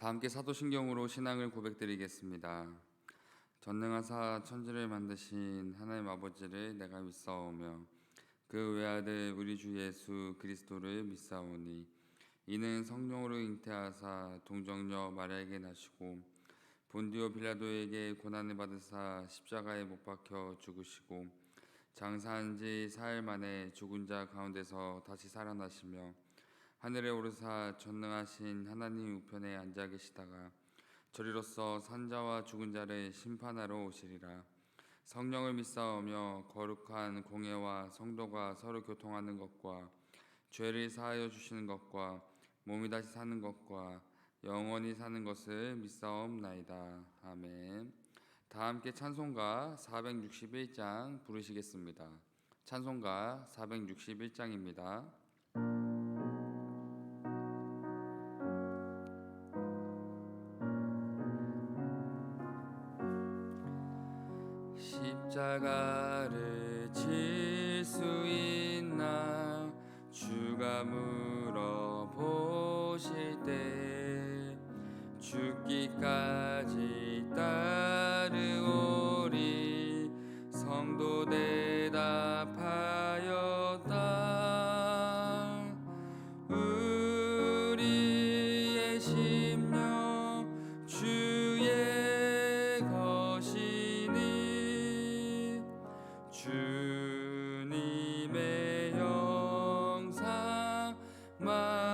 다 함께 사도신경으로 신앙을 고백드리겠습니다. 전능하사 천지를 만드신 하나님 아버지를 내가 믿사오며 그 외아들 우리 주 예수 그리스도를 믿사오니 이는 성령으로 잉태하사 동정녀 마리아에게 나시고 본디오 빌라도에게 고난을 받으사 십자가에 못 박혀 죽으시고 장사한 지 사흘 만에 죽은 자 가운데서 다시 살아나시며 하늘에 오르사 전능하신 하나님 우편에 앉아 계시다가 저리로서 산자와 죽은 자를 심판하러 오시리라. 성령을 믿사오며 거룩한 공예와 성도가 서로 교통하는 것과 죄를 사하여 주시는 것과 몸이 다시 사는 것과 영원히 사는 것을 믿사옵나이다. 아멘. 다 함께 찬송가 461장 부르시겠습니다. 찬송가 461장입니다. 십자가를 질 수 있나 주가 물어보실 때 죽기까지 따르오리 성도 대답하였다. 우리의 심령 주의 것이니 주님의 영상 만드소서.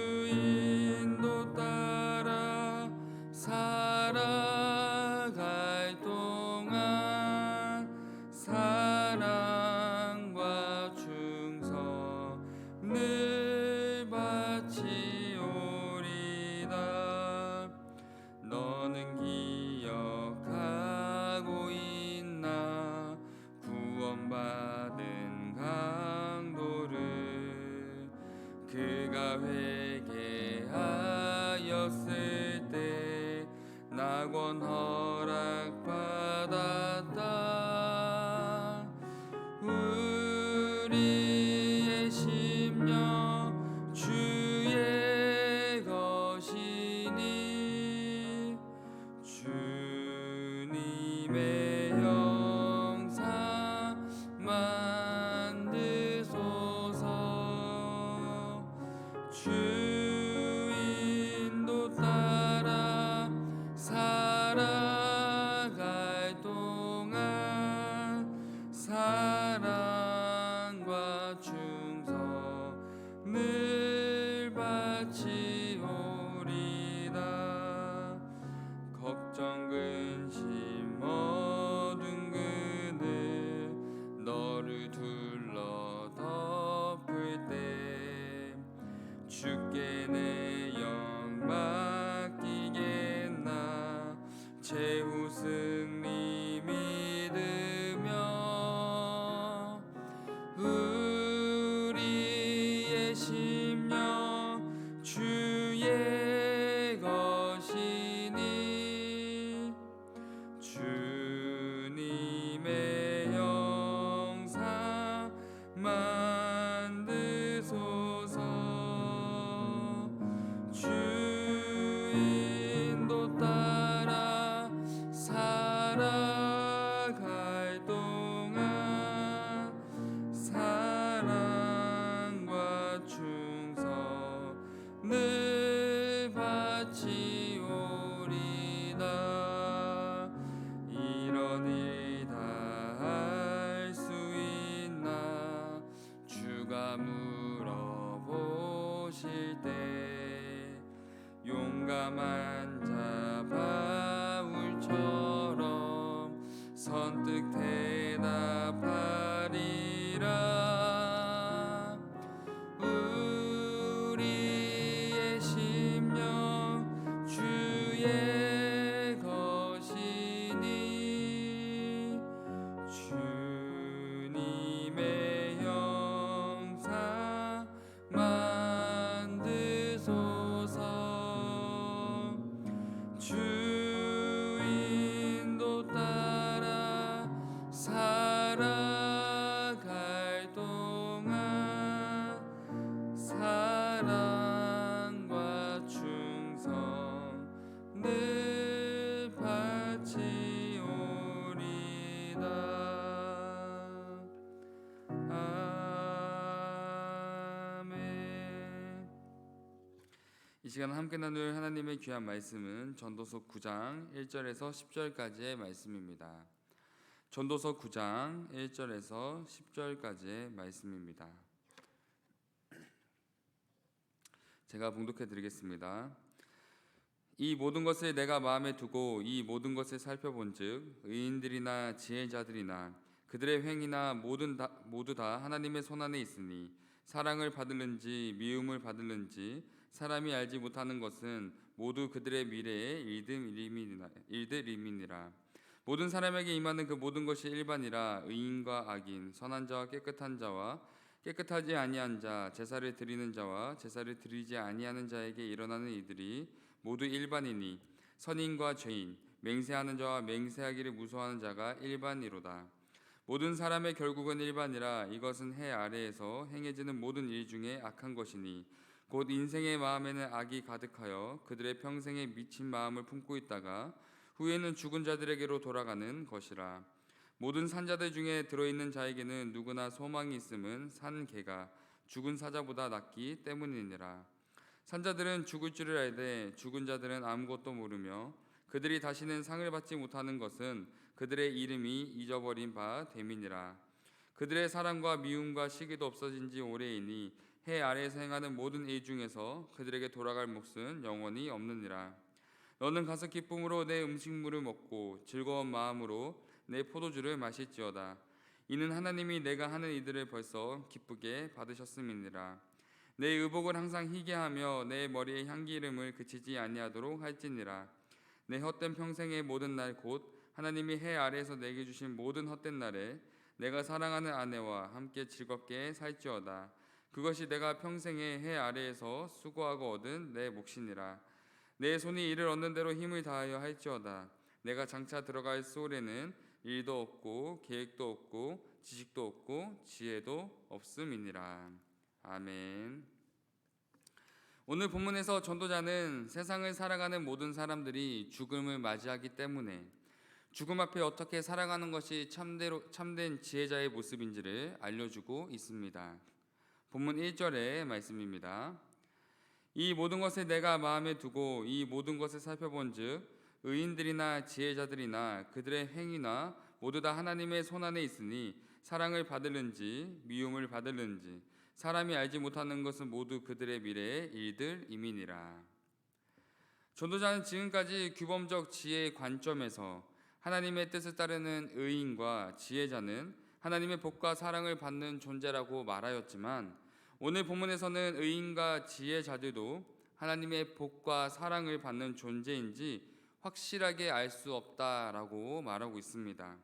주인도 따라 살아갈 동안 사랑과 충성 늘 바치오리다. 너는 기억하고 있나 구원받은 강도를 그가 회개하였을 때 낙원 허락받았다. 우리의 심령 주의 것이니 주님의 영상 만드소서. 주인도 따라 살아갈 동안 사랑과 충성 늘 바치오리다. 걱정 근심 어두운 그늘 너를 둘러 덮을 때 주께 내 영 맡기겠나 최후 승리 믿으며. 우리의 심령 주의 것이니 주님의 영상 만드소서. 주인도 따라 살아갈 동안 사랑과 충성 늘 바치오리다. 이런 일 다 할 수 있나 주가 물어보실 때 용감한 자 바울처럼 선뜻 대답하리라. 우리의 심령 주의 것이니 주님의 영상 만드소서. 주인도 따라 살아갈 동안 시간 함께 나눌 하나님의 귀한 말씀은 전도서 9장 1절에서 10절까지의 말씀입니다. 전도서 9장 1절에서 10절까지의 말씀입니다. 제가 봉독해 드리겠습니다. 이 모든 것을 내가 마음에 두고 이 모든 것을 살펴본즉 의인들이나 지혜자들이나 그들의 행위나 모두 다 하나님의 손안에 있으니 사랑을 받을는지 미움을 받을는지 사람이 알지 못하는 것은 모두 그들의 미래의 일들임이니라. 모든 사람에게 임하는 그 모든 것이 일반이라. 의인과 악인, 선한 자와 깨끗한 자와 깨끗하지 아니한 자, 제사를 드리는 자와 제사를 드리지 아니하는 자에게 일어나는 이들이 모두 일반이니 선인과 죄인, 맹세하는 자와 맹세하기를 무서워하는 자가 일반이로다. 모든 사람의 결국은 일반이라. 이것은 해 아래에서 행해지는 모든 일 중에 악한 것이니 곧 인생의 마음에는 악이 가득하여 그들의 평생에 미친 마음을 품고 있다가 후에는 죽은 자들에게로 돌아가는 것이라. 모든 산자들 중에 들어있는 자에게는 누구나 소망이 있음은 산 개가 죽은 사자보다 낫기 때문이니라. 산자들은 죽을 줄을 알되 죽은 자들은 아무것도 모르며 그들이 다시는 상을 받지 못하는 것은 그들의 이름이 잊어버린 바 됨이니라. 그들의 사랑과 미움과 시기도 없어진 지 오래이니 해 아래에서 행하는 모든 일 중에서 그들에게 돌아갈 몫은 영원히 없느니라. 너는 가서 기쁨으로 내 음식물을 먹고 즐거운 마음으로 내 포도주를 마실지어다. 이는 하나님이 내가 하는 이들을 벌써 기쁘게 받으셨음이니라. 내 의복을 항상 희게 하며 내 머리의 향기름을 그치지 아니하도록 할지니라. 내 헛된 평생의 모든 날 곧 하나님이 해 아래에서 내게 주신 모든 헛된 날에 내가 사랑하는 아내와 함께 즐겁게 살지어다. 그것이 내가 평생에 해 아래에서 수고하고 얻은 내 몫이니라. 내 손이 이를 얻는 대로 힘을 다하여 할지어다. 내가 장차 들어갈 소울에는 일도 없고 계획도 없고 지식도 없고 지혜도 없음이니라. 아멘. 오늘 본문에서 전도자는 세상을 살아가는 모든 사람들이 죽음을 맞이하기 때문에 죽음 앞에 어떻게 살아가는 것이 참된 지혜자의 모습인지를 알려주고 있습니다. 본문 1절의 말씀입니다. 이 모든 것을 내가 마음에 두고 이 모든 것을 살펴본즉 의인들이나 지혜자들이나 그들의 행위나 모두 다 하나님의 손안에 있으니 사랑을 받을는지 미움을 받을는지 사람이 알지 못하는 것은 모두 그들의 미래의 일들임이니라. 전도자는 지금까지 규범적 지혜의 관점에서 하나님의 뜻을 따르는 의인과 지혜자는 하나님의 복과 사랑을 받는 존재라고 말하였지만 오늘 본문에서는 의인과 지혜자들도 하나님의 복과 사랑을 받는 존재인지 확실하게 알 수 없다라고 말하고 있습니다.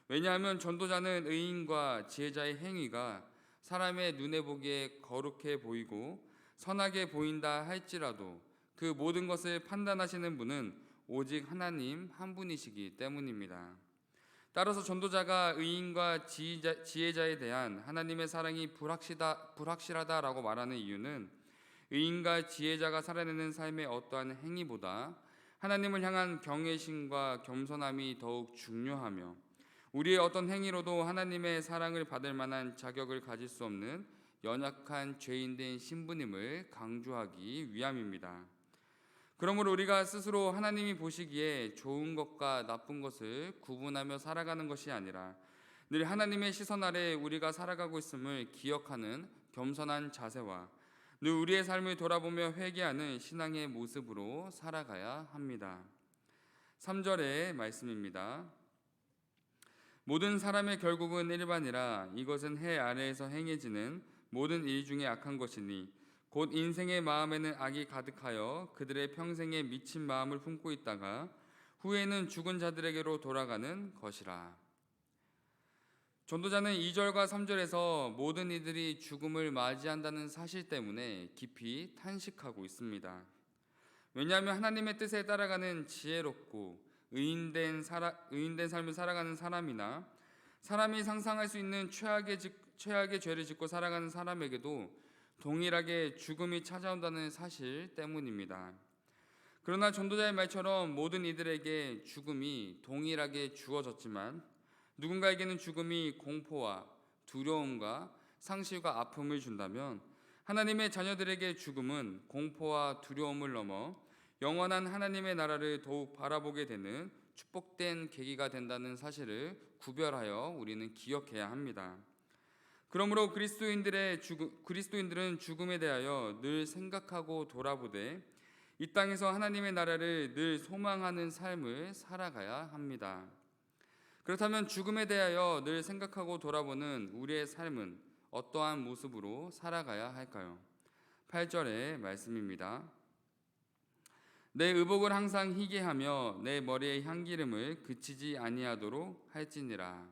왜냐하면 전도자는 의인과 지혜자의 행위가 사람의 눈에 보기에 거룩해 보이고 선하게 보인다 할지라도 그 모든 것을 판단하시는 분은 오직 하나님 한 분이시기 때문입니다. 따라서 전도자가 의인과 지혜자에 대한 하나님의 사랑이 불확실하다라고 말하는 이유는 의인과 지혜자가 살아내는 삶의 어떠한 행위보다 하나님을 향한 경외심과 겸손함이 더욱 중요하며 우리의 어떤 행위로도 하나님의 사랑을 받을 만한 자격을 가질 수 없는 연약한 죄인된 신부님을 강조하기 위함입니다. 그러므로 우리가 스스로 하나님이 보시기에 좋은 것과 나쁜 것을 구분하며 살아가는 것이 아니라 늘 하나님의 시선 아래 우리가 살아가고 있음을 기억하는 겸손한 자세와 늘 우리의 삶을 돌아보며 회개하는 신앙의 모습으로 살아가야 합니다. 3절의 말씀입니다. 모든 사람의 결국은 일반이라. 이것은 해 아래에서 행해지는 모든 일 중에 악한 것이니 곧 인생의 마음에는 악이 가득하여 그들의 평생에 미친 마음을 품고 있다가 후에는 죽은 자들에게로 돌아가는 것이라. 전도자는 2절과 3절에서 모든 이들이 죽음을 맞이한다는 사실 때문에 깊이 탄식하고 있습니다. 왜냐하면 하나님의 뜻에 따라가는 지혜롭고 의인된 삶을 살아가는 사람이나 사람이 상상할 수 있는 최악의 죄를 짓고 살아가는 사람에게도 동일하게 죽음이 찾아온다는 사실 때문입니다. 그러나 전도자의 말처럼 모든 이들에게 죽음이 동일하게 주어졌지만 누군가에게는 죽음이 공포와 두려움과 상실과 아픔을 준다면 하나님의 자녀들에게 죽음은 공포와 두려움을 넘어 영원한 하나님의 나라를 더욱 바라보게 되는 축복된 계기가 된다는 사실을 구별하여 우리는 기억해야 합니다. 그러므로 그리스도인들은 죽음에 대하여 늘 생각하고 돌아보되 이 땅에서 하나님의 나라를 늘 소망하는 삶을 살아가야 합니다. 그렇다면 죽음에 대하여 늘 생각하고 돌아보는 우리의 삶은 어떠한 모습으로 살아가야 할까요? 8절의 말씀입니다. 내 의복을 항상 희게 하며 내 머리의 향기름을 그치지 아니하도록 할지니라.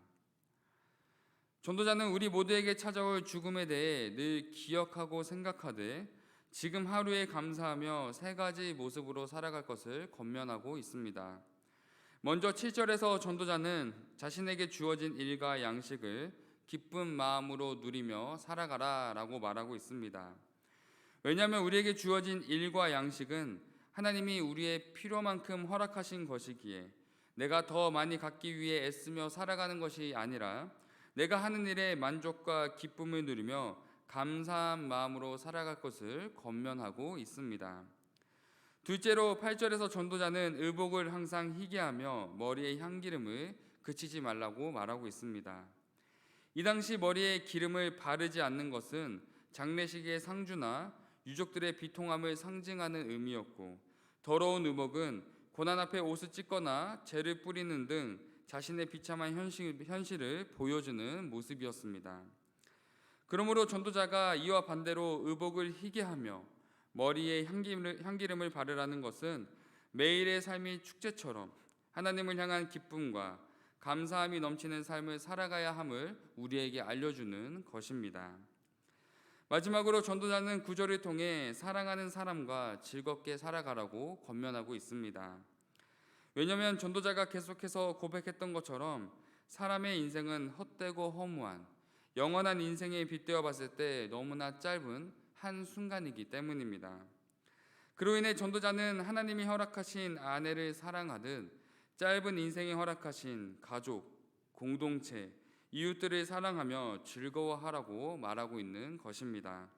전도자는 우리 모두에게 찾아올 죽음에 대해 늘 기억하고 생각하되 지금 하루에 감사하며 세 가지 모습으로 살아갈 것을 권면하고 있습니다. 먼저 7절에서 전도자는 자신에게 주어진 일과 양식을 기쁜 마음으로 누리며 살아가라 라고 말하고 있습니다. 왜냐하면 우리에게 주어진 일과 양식은 하나님이 우리의 필요만큼 허락하신 것이기에 내가 더 많이 갖기 위해 애쓰며 살아가는 것이 아니라 내가 하는 일에 만족과 기쁨을 누리며 감사한 마음으로 살아갈 것을 권면하고 있습니다. 둘째로 8절에서 전도자는 의복을 항상 희게 하며 머리에 향기름을 그치지 말라고 말하고 있습니다. 이 당시 머리에 기름을 바르지 않는 것은 장례식의 상주나 유족들의 비통함을 상징하는 의미였고, 더러운 의복은 고난 앞에 옷을 찢거나 재를 뿌리는 등 자신의 비참한 현실을 보여주는 모습이었습니다. 그러므로 전도자가 이와 반대로 의복을 희게 하며 머리에 향기름을 바르라는 것은 매일의 삶이 축제처럼 하나님을 향한 기쁨과 감사함이 넘치는 삶을 살아가야 함을 우리에게 알려주는 것입니다. 마지막으로 전도자는 구절을 통해 사랑하는 사람과 즐겁게 살아가라고 권면하고 있습니다. 왜냐하면 전도자가 계속해서 고백했던 것처럼 사람의 인생은 헛되고 허무한 영원한 인생에 빗대어 봤을 때 너무나 짧은 한 순간이기 때문입니다. 그로 인해 전도자는 하나님이 허락하신 아내를 사랑하듯 짧은 인생에 허락하신 가족, 공동체, 이웃들을 사랑하며 즐거워하라고 말하고 있는 것입니다.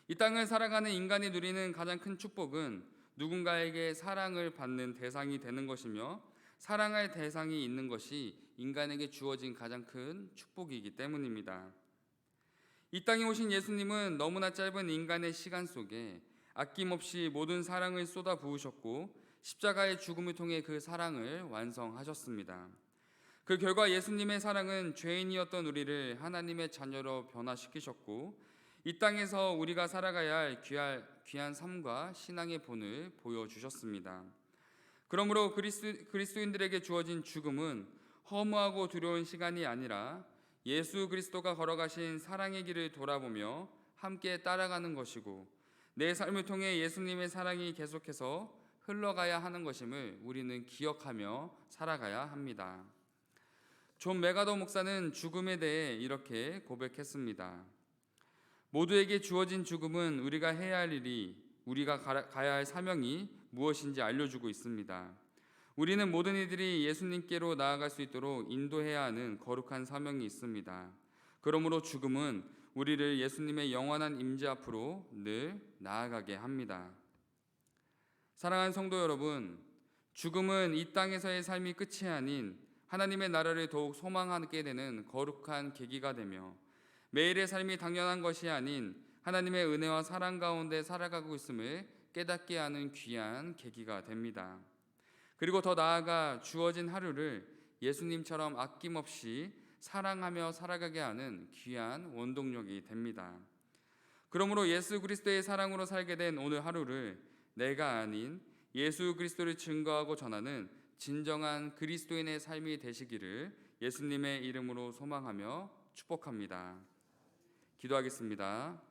이 땅을 살아가는 인간이 누리는 가장 큰 축복은 누군가에게 사랑을 받는 대상이 되는 것이며 사랑할 대상이 있는 것이 인간에게 주어진 가장 큰 축복이기 때문입니다. 이 땅에 오신 예수님은 너무나 짧은 인간의 시간 속에 아낌없이 모든 사랑을 쏟아 부으셨고 십자가의 죽음을 통해 그 사랑을 완성하셨습니다. 그 결과 예수님의 사랑은 죄인이었던 우리를 하나님의 자녀로 변화시키셨고 이 땅에서 우리가 살아가야 할 귀한 삶과 신앙의 본을 보여주셨습니다. 그러므로 그리스도인들에게 주어진 죽음은 허무하고 두려운 시간이 아니라 예수 그리스도가 걸어가신 사랑의 길을 돌아보며 함께 따라가는 것이고 내 삶을 통해 예수님의 사랑이 계속해서 흘러가야 하는 것임을 우리는 기억하며 살아가야 합니다. 존 메가더 목사는 죽음에 대해 이렇게 고백했습니다. 모두에게 주어진 죽음은 우리가 해야 할 일이, 우리가 가야 할 사명이 무엇인지 알려주고 있습니다. 우리는 모든 이들이 예수님께로 나아갈 수 있도록 인도해야 하는 거룩한 사명이 있습니다. 그러므로 죽음은 우리를 예수님의 영원한 임재 앞으로 늘 나아가게 합니다. 사랑하는 성도 여러분, 죽음은 이 땅에서의 삶이 끝이 아닌 하나님의 나라를 더욱 소망하게 되는 거룩한 계기가 되며 매일의 삶이 당연한 것이 아닌 하나님의 은혜와 사랑 가운데 살아가고 있음을 깨닫게 하는 귀한 계기가 됩니다. 그리고 더 나아가 주어진 하루를 예수님처럼 아낌없이 사랑하며 살아가게 하는 귀한 원동력이 됩니다. 그러므로 예수 그리스도의 사랑으로 살게 된 오늘 하루를 내가 아닌 예수 그리스도를 증거하고 전하는 진정한 그리스도인의 삶이 되시기를 예수님의 이름으로 소망하며 축복합니다. 기도하겠습니다.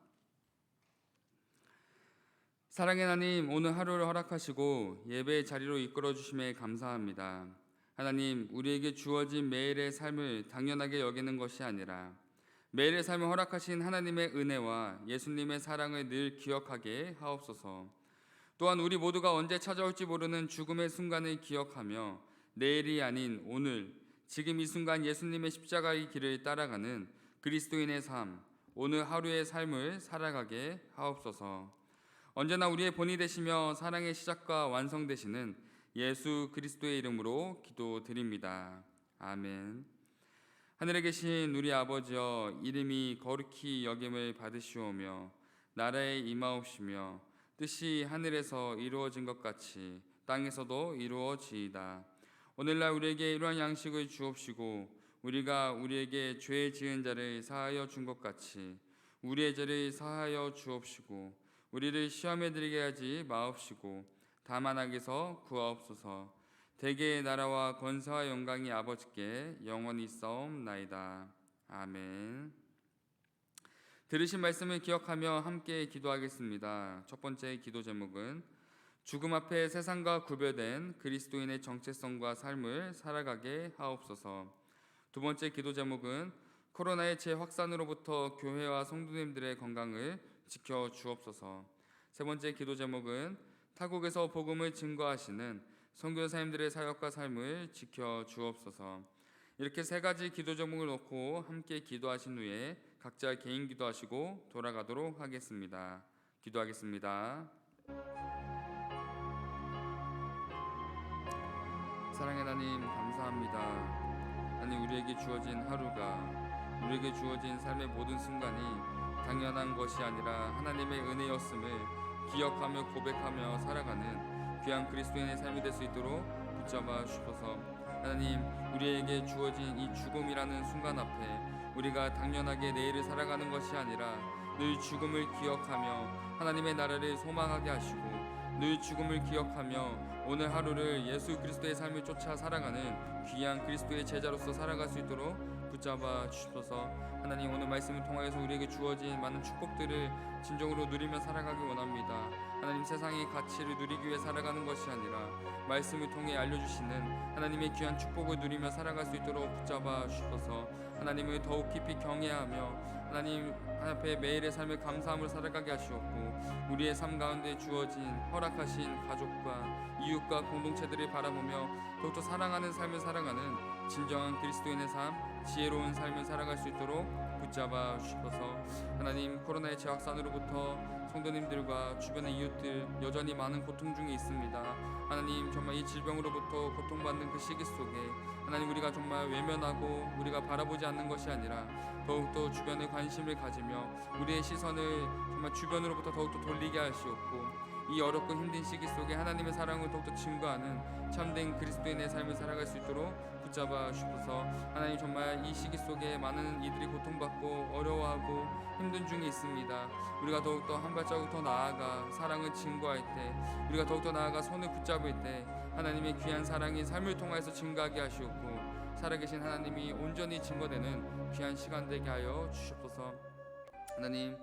사랑의 하나님, 오늘 하루를 허락하시고 예배의 자리로 이끌어 주심에 감사합니다. 하나님, 우리에게 주어진 매일의 삶을 당연하게 여기는 것이 아니라 매일의 삶을 허락하신 하나님의 은혜와 예수님의 사랑을 늘 기억하게 하옵소서. 또한 우리 모두가 언제 찾아올지 모르는 죽음의 순간을 기억하며 내일이 아닌 오늘, 지금 이 순간 예수님의 십자가의 길을 따라가는 그리스도인의 삶, 오늘 하루의 삶을 살아가게 하옵소서. 언제나 우리의 본이 되시며 사랑의 시작과 완성 되시는 예수 그리스도의 이름으로 기도드립니다. 아멘. 하늘에 계신 우리 아버지여, 이름이 거룩히 여김을 받으시오며 나라에 임하옵시며 뜻이 하늘에서 이루어진 것 같이 땅에서도 이루어지이다. 오늘날 우리에게 일용할 양식을 주옵시고 우리가 우리에게 죄 지은 자를 사하여 준 것 같이 우리의 죄를 사하여 주옵시고 우리를 시험에 들게 하지 마옵시고 다만 악에서 구하옵소서. 대개의 나라와 권세와 영광이 아버지께 영원히 있사옵나이다. 아멘. 들으신 말씀을 기억하며 함께 기도하겠습니다. 첫 번째 기도 제목은 죽음 앞에 세상과 구별된 그리스도인의 정체성과 삶을 살아가게 하옵소서. 두 번째 기도 제목은 코로나의 재확산으로부터 교회와 성도님들의 건강을 지켜 주옵소서. 세 번째 기도 제목은 타국에서 복음을 증거하시는 선교사님들의 사역과 삶을 지켜 주옵소서. 이렇게 세 가지 기도 제목을 놓고 함께 기도하신 후에 각자 개인 기도하시고 돌아가도록 하겠습니다. 기도하겠습니다. 사랑의 하나님, 감사합니다. 하나님, 우리에게 주어진 하루가, 우리에게 주어진 삶의 모든 순간이 당연한 것이 아니라 하나님의 은혜였음을 기억하며 고백하며 살아가는 귀한 그리스도인의 삶이 될 수 있도록 붙잡아 주셔서, 하나님, 우리에게 주어진 이 죽음이라는 순간 앞에 우리가 당연하게 내일을 살아가는 것이 아니라 늘 죽음을 기억하며 하나님의 나라를 소망하게 하시고 늘 죽음을 기억하며 오늘 하루를 예수 그리스도의 삶을 쫓아 살아가는 귀한 그리스도의 제자로서 살아갈 수 있도록 붙잡아 주셔서, 하나님, 오늘 말씀을 통하여서 우리에게 주어진 많은 축복들을 진정으로 누리며 살아가기 원합니다. 하나님, 세상의 가치를 누리기 위해 살아가는 것이 아니라 말씀을 통해 알려주시는 하나님의 귀한 축복을 누리며 살아갈 수 있도록 붙잡아 주셔서, 하나님을 더욱 깊이 경외하며 하나님 앞에 매일의 삶을 감사함으로 살아가게 하시옵고 우리의 삶 가운데 주어진 허락하신 가족과 이웃과 공동체들을 바라보며 더욱더 사랑하는 삶을 살아가는 진정한 그리스도인의 삶, 지혜로운 삶을 살아갈 수 있도록 붙잡아 주셔서, 하나님, 코로나의 재확산으로부터 성도님들과 주변의 이웃들 여전히 많은 고통 중에 있습니다. 하나님, 정말 이 질병으로부터 고통받는 그 시기 속에 하나님, 우리가 정말 외면하고 우리가 바라보지 않는 것이 아니라 더욱더 주변에 관심을 가지며 우리의 시선을 정말 주변으로부터 더욱더 돌리게 하시옵고 이 어렵고 힘든 시기 속에 하나님의 사랑을 더욱더 증거하는 참된 그리스도인의 삶을 살아갈 수 있도록 붙잡아 주셔서, 하나님, 정말 이 시기 속에 많은 이들이 고통받고 어려워하고 힘든 중에 있습니다. 우리가 더욱더 한 발자국 더 나아가 사랑을 증거할 때, 우리가 더욱더 나아가 손을 붙잡을 때 하나님의 귀한 사랑이 삶을 통해서 증거하게 하시옵고 살아계신 하나님이 온전히 증거되는 귀한 시간 되게 하여 주시옵소서. 하나님,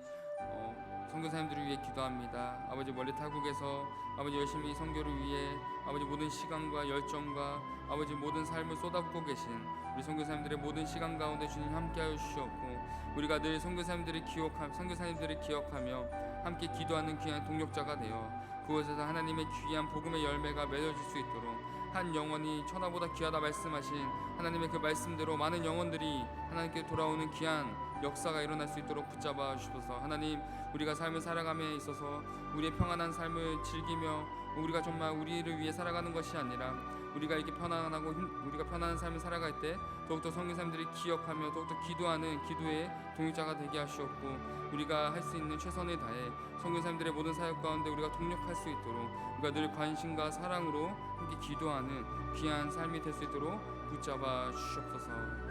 선교사님들을 위해 기도합니다. 아버지, 멀리 타국에서 아버지 열심히 선교를 위해 아버지 모든 시간과 열정과 아버지 모든 삶을 쏟아붓고 계신 우리 선교사님들의 모든 시간 가운데 주님 함께하여 주시옵고 우리가 늘 선교사님들을 기억하며 함께 기도하는 귀한 동력자가 되어 그곳에서 하나님의 귀한 복음의 열매가 맺어질 수 있도록 한 영혼이 천하보다 귀하다 말씀하신 하나님의 그 말씀대로 많은 영혼들이 하나님께 돌아오는 귀한 역사가 일어날 수 있도록 붙잡아 주셔서, 하나님, 우리가 삶을 살아감에 있어서 우리의 평안한 삶을 즐기며 우리가 정말 우리를 위해 살아가는 것이 아니라 우리가 이렇게 편안하고 우리가 편안한 삶을 살아갈 때 더욱더 성교사님들이 기억하며 더욱더 기도하는 기도의 동역자가 되게 하시옵고 우리가 할 수 있는 최선을 다해 성교사님들의 모든 사역 가운데 우리가 동력할 수 있도록 우리가 늘 관심과 사랑으로 함께 기도하는 귀한 삶이 될 수 있도록 붙잡아 주시옵소서.